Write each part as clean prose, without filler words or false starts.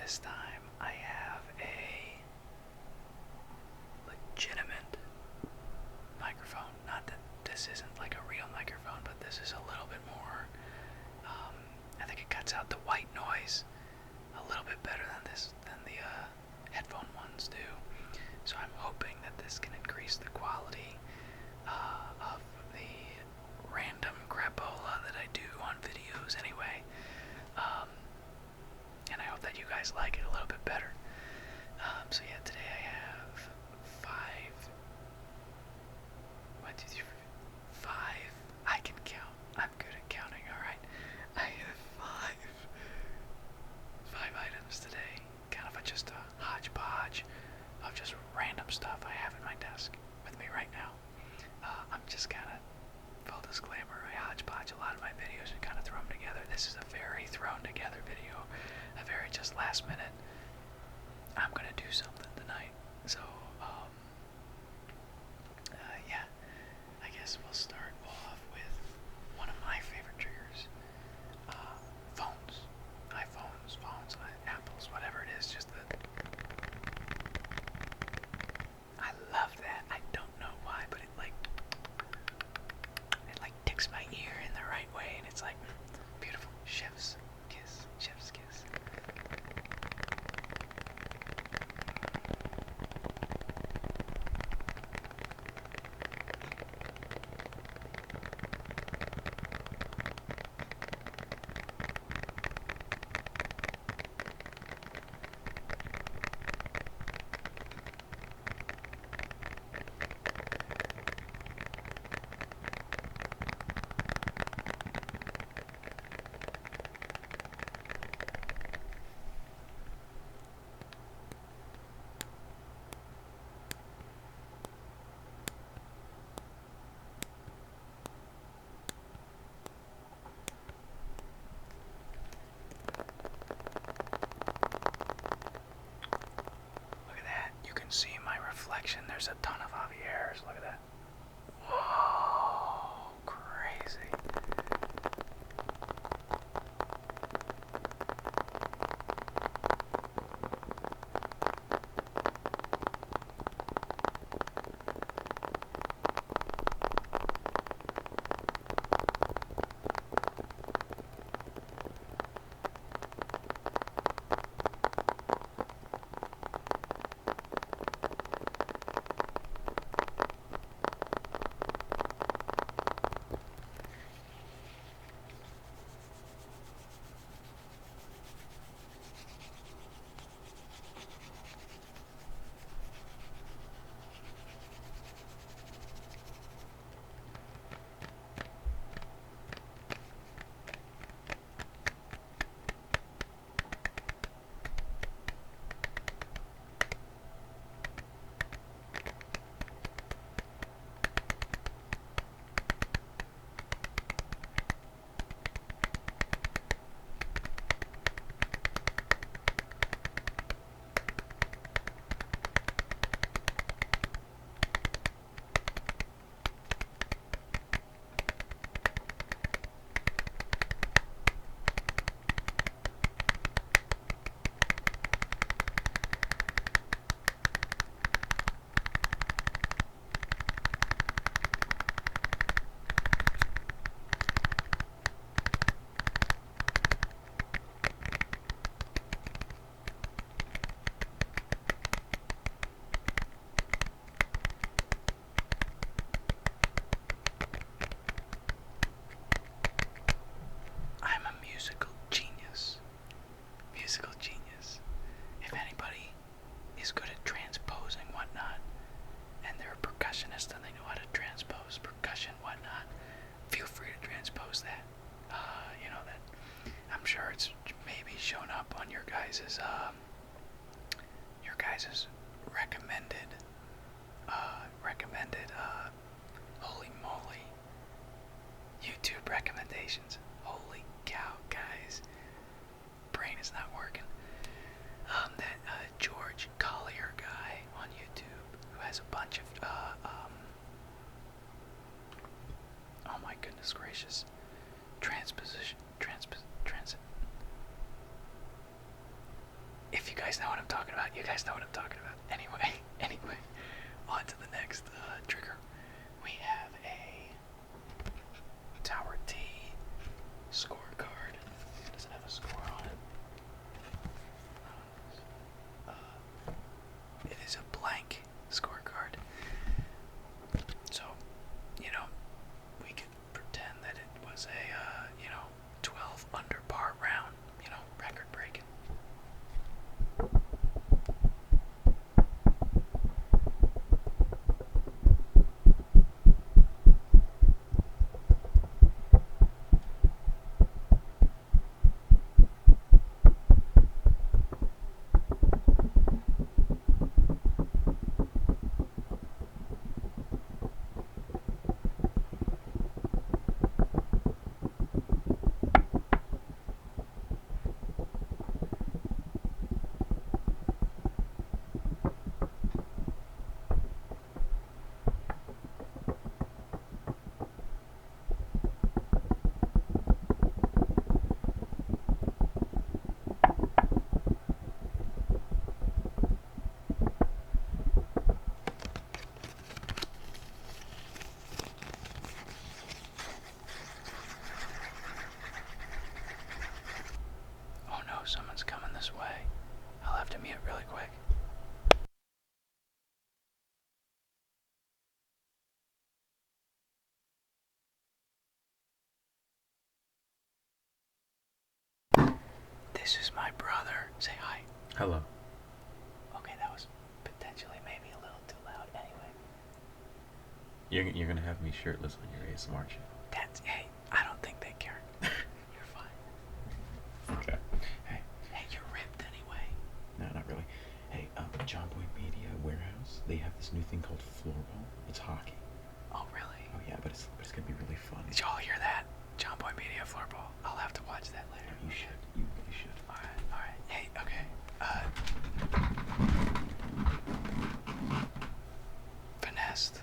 this time I have a legitimate microphone. Not that this isn't like a real microphone, but this is a little bit more, I think it cuts out the white noise a little bit better than the headphone ones do. So I'm hoping that this can increase the quality of the random crapola that I do on videos anyway. And I hope that you guys like it a little bit better. So yeah, today I have five. I can count. I'm good at counting, alright? I have five items today. Kind of just a hodgepodge of just random stuff I have in my desk with me right now. I'm just kind of, full disclaimer, I hodgepodge a lot of my videos and kind of throw them together. This is a very thrown together video. A very just last minute, I'm going to do something tonight. So, yeah, I guess we'll start off with one of my favorite triggers. Phones. iPhones, phones, Apples, whatever it is, just the... I love that. I don't know why, but it like ticks my ear in the right way, and it's like, beautiful. Chef's kiss, chef's kiss. Look at that. You can see my reflection. There's a ton of Javier's. Look at that. Whoa, crazy. Musical genius. If anybody is good at transposing whatnot, and they're a percussionist and they know how to transpose percussion whatnot, feel free to transpose that. You know that. I'm sure it's maybe shown up on your guys's recommended holy moly YouTube recommendations. Holy cow, guys. Brain is not working. That George Collier guy on YouTube who has a bunch of oh my goodness gracious, if I'm talking about. You guys know what I'm talking about. Anyway, on to the next trigger. We have a Tower T scorecard. Does it have a score on it? It is a blank scorecard. So, we could pretend that it was a, 12 under par round, record breaking. Someone's coming this way. I'll have to mute really quick. This is my brother. Say hi. Hello. Okay, that was potentially maybe a little too loud. Anyway. You're gonna have me shirtless on your ASMR channel. Hey, I don't think they care. You're fine. Okay. Hey, you're ripped anyway. No, not really. Hey, John Boy Media Warehouse, they have this new thing called floorball. It's hockey. Oh, really? Oh yeah, but it's gonna be really fun. Did y'all hear that? John Boy Media floorball. I'll have to watch that later. You should. You really should. Alright. Hey, okay. Finessed.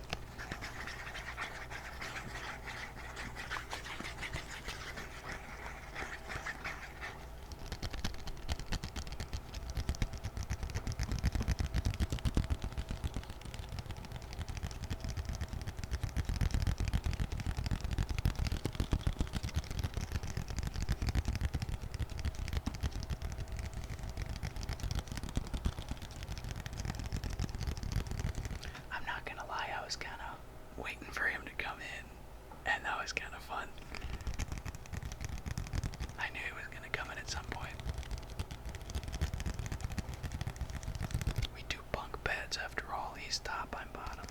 I'm not gonna lie, I was kind of waiting for him to come in, and that was kind of fun. I knew he was gonna come in at some point. We do bunk beds after all. He's top, I'm bottom.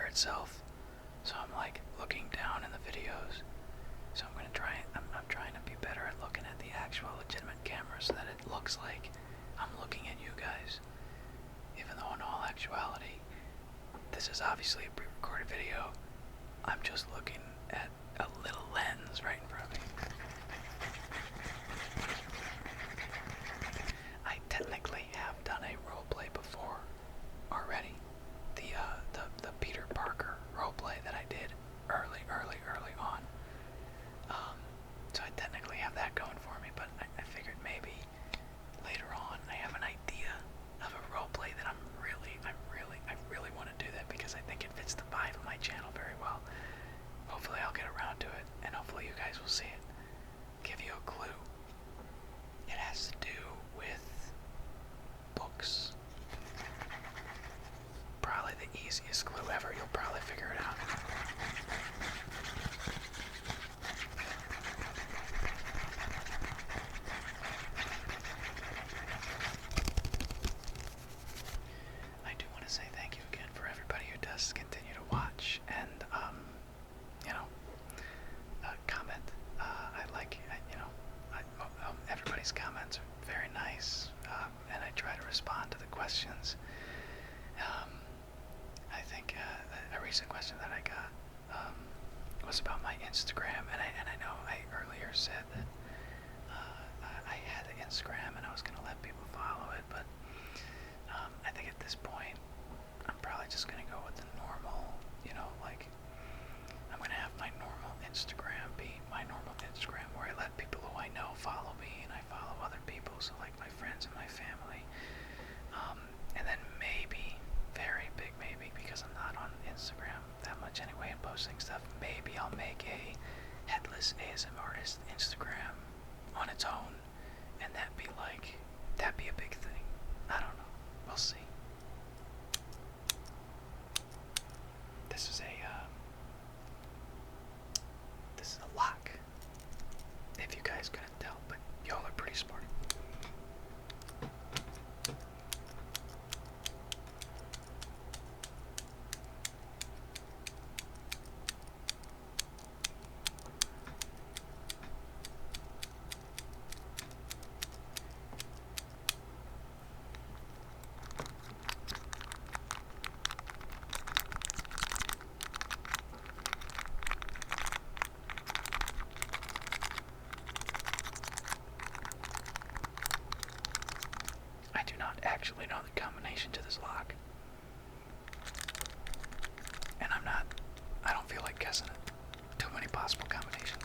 Itself. So I'm like looking down in the videos. So I'm trying to be better at looking at the actual legitimate camera so that it looks like I'm looking at you guys. Even though in all actuality, this is obviously a pre-recorded video. I'm just looking at a little lens right in front of me. I technically have done a roleplay before already. easiest clue ever. You'll probably figure it out. I do want to say thank you again for everybody who does continue to watch and, you know, comment. I like, everybody's comments are very nice, and I try to respond to the questions. I think a recent question that I got was about my Instagram, and I know I earlier said that I had an Instagram and I was gonna let people follow it, but I think at this point I'm probably just gonna go with the normal, like I'm gonna have my normal Instagram be my normal Instagram where I let people who I know follow me and I follow other people, so like my friends and my family. And then maybe, very big maybe, because I'm not on Instagram that much anyway and posting stuff, maybe I'll make a headless ASM artist Instagram on its own, and that'd be a big thing. I don't know. We'll see. This is a lock. If you guys couldn't tell, but y'all are pretty smart. I do not actually know the combination to this lock. And I don't feel like guessing it. Too many possible combinations.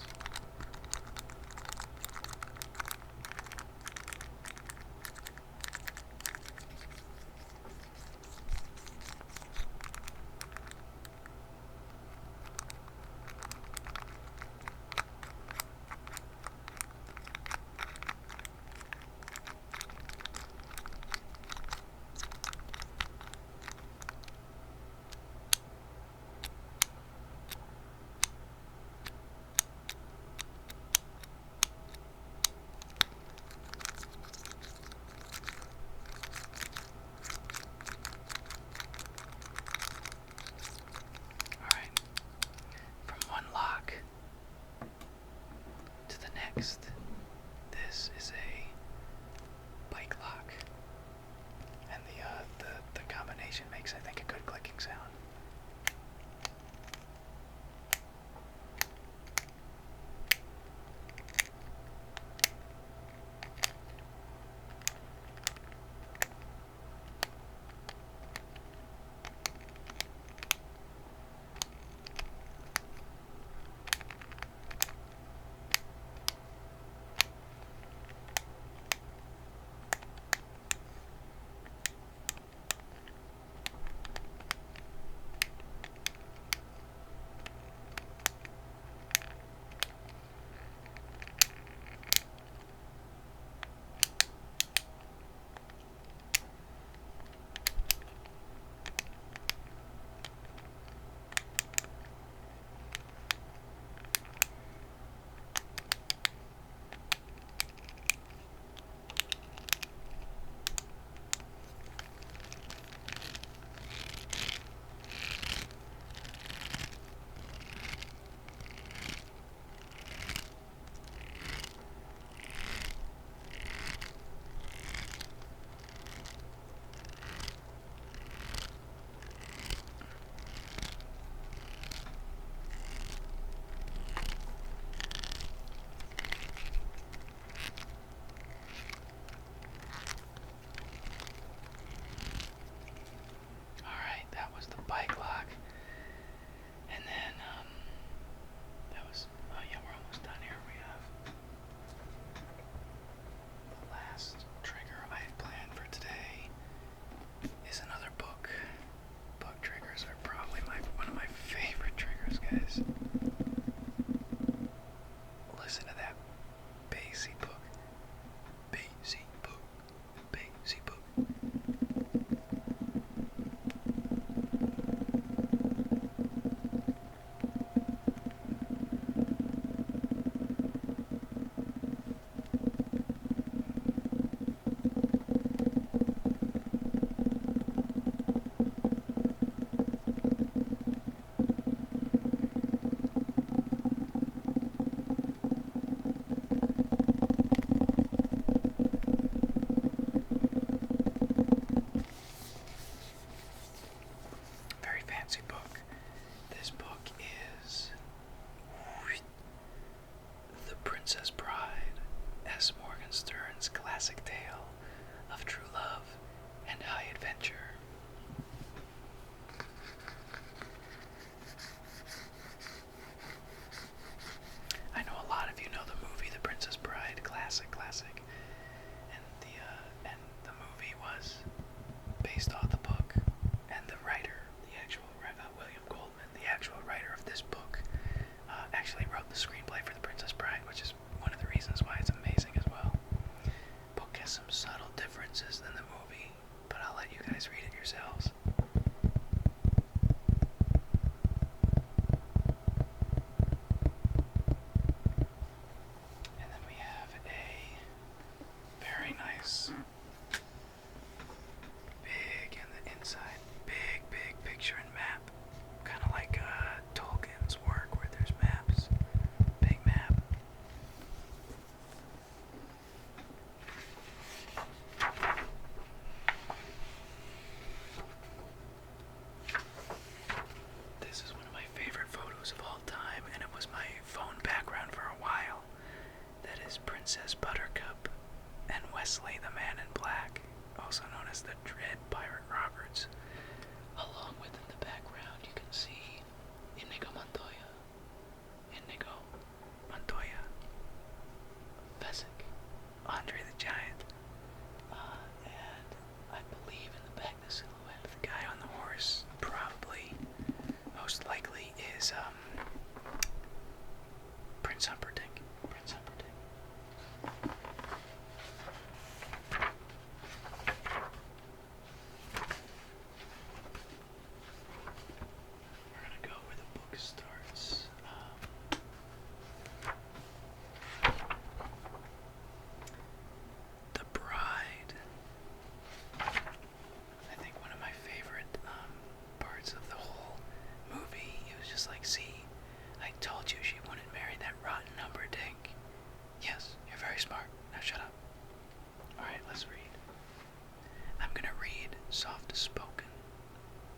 spoken,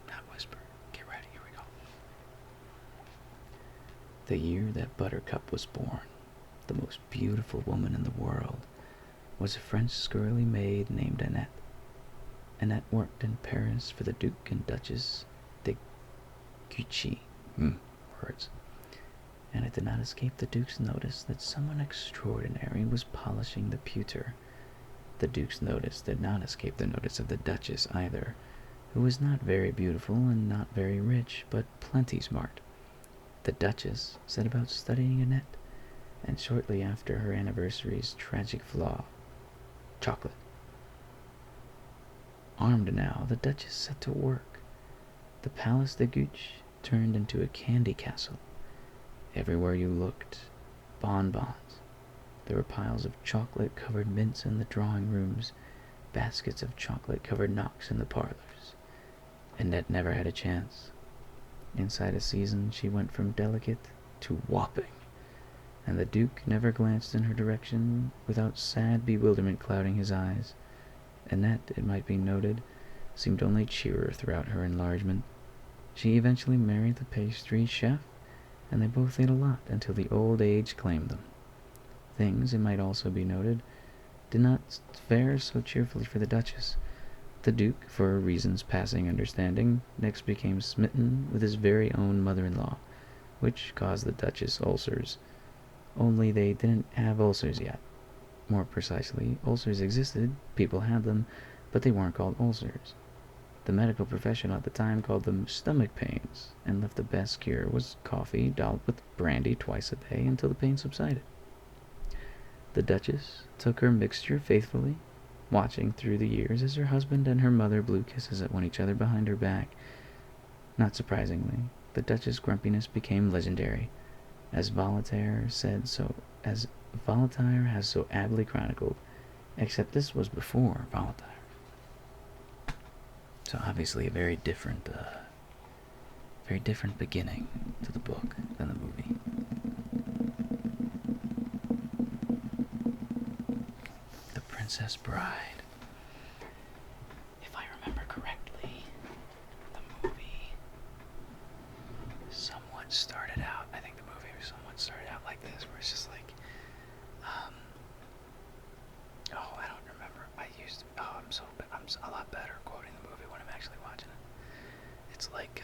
not whispered. Get ready, here we go. The year that Buttercup was born, the most beautiful woman in the world was a French scullery maid named Annette. Annette worked in Paris for the Duke and Duchess de Guiche. Words. And it did not escape the Duke's notice that someone extraordinary was polishing the pewter. The Duke's notice did not escape the notice of the Duchess either, who was not very beautiful and not very rich, but plenty smart. The Duchess set about studying Annette, and shortly after her anniversary's tragic flaw, chocolate. Armed now, the Duchess set to work. The Palace de Guiche turned into a candy castle. Everywhere you looked, bonbons. There were piles of chocolate-covered mints in the drawing rooms, baskets of chocolate-covered knocks in the parlors. Annette never had a chance. Inside a season, she went from delicate to whopping, and the Duke never glanced in her direction without sad bewilderment clouding his eyes. Annette, it might be noted, seemed only cheerer throughout her enlargement. She eventually married the pastry chef, and they both ate a lot until the old age claimed them. Things, it might also be noted, did not fare so cheerfully for the Duchess. The Duke, for reasons passing understanding, next became smitten with his very own mother-in-law, which caused the Duchess ulcers. Only they didn't have ulcers yet. More precisely, ulcers existed, people had them, but they weren't called ulcers. The medical profession at the time called them stomach pains, and left the best cure was coffee dolled with brandy twice a day until the pain subsided. The Duchess took her mixture faithfully, watching through the years as her husband and her mother blew kisses at one each other behind her back. Not surprisingly, the Duchess' grumpiness became legendary, as Voltaire has so aptly chronicled, except this was before Voltaire. So obviously a very different beginning to the book than the movie. The Princess Bride. If I remember correctly, the movie somewhat started out, like this, where it's just like, I don't remember. I'm a lot better quoting the movie when I'm actually watching it. It's like,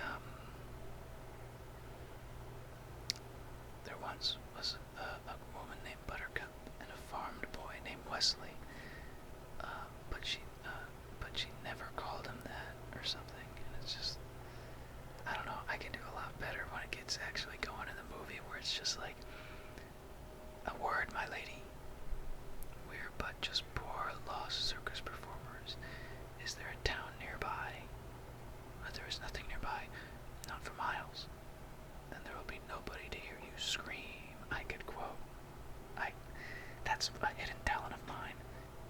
there once was a woman named Buttercup and a farmed boy named Wesley, but she never called him that or something, and it's just, I don't know, I can do a lot better when it gets actually going in the movie, where it's just like, a word, my lady. We're but just poor, lost circus performers. Is there a town nearby? There is nothing nearby, not for miles. Then there will be nobody to hear you scream. I could quote. That's a hidden talent of mine.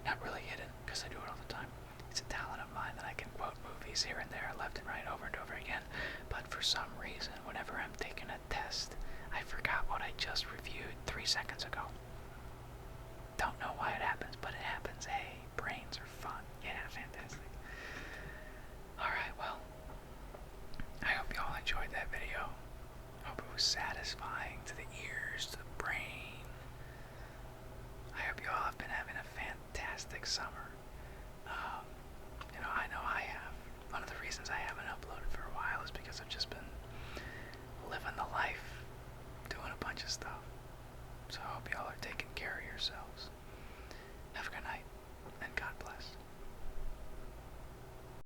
Not really hidden, because I do it all the time. It's a talent of mine that I can quote movies here and there, left and right, over and over again. But for some reason, whenever I'm taking a test, I forgot what I just reviewed 3 seconds ago. Don't know why it happens, but it happens. Hey, brains are fun. Yeah, fantastic. Alright, well, I hope you all enjoyed that video. Hope it was sad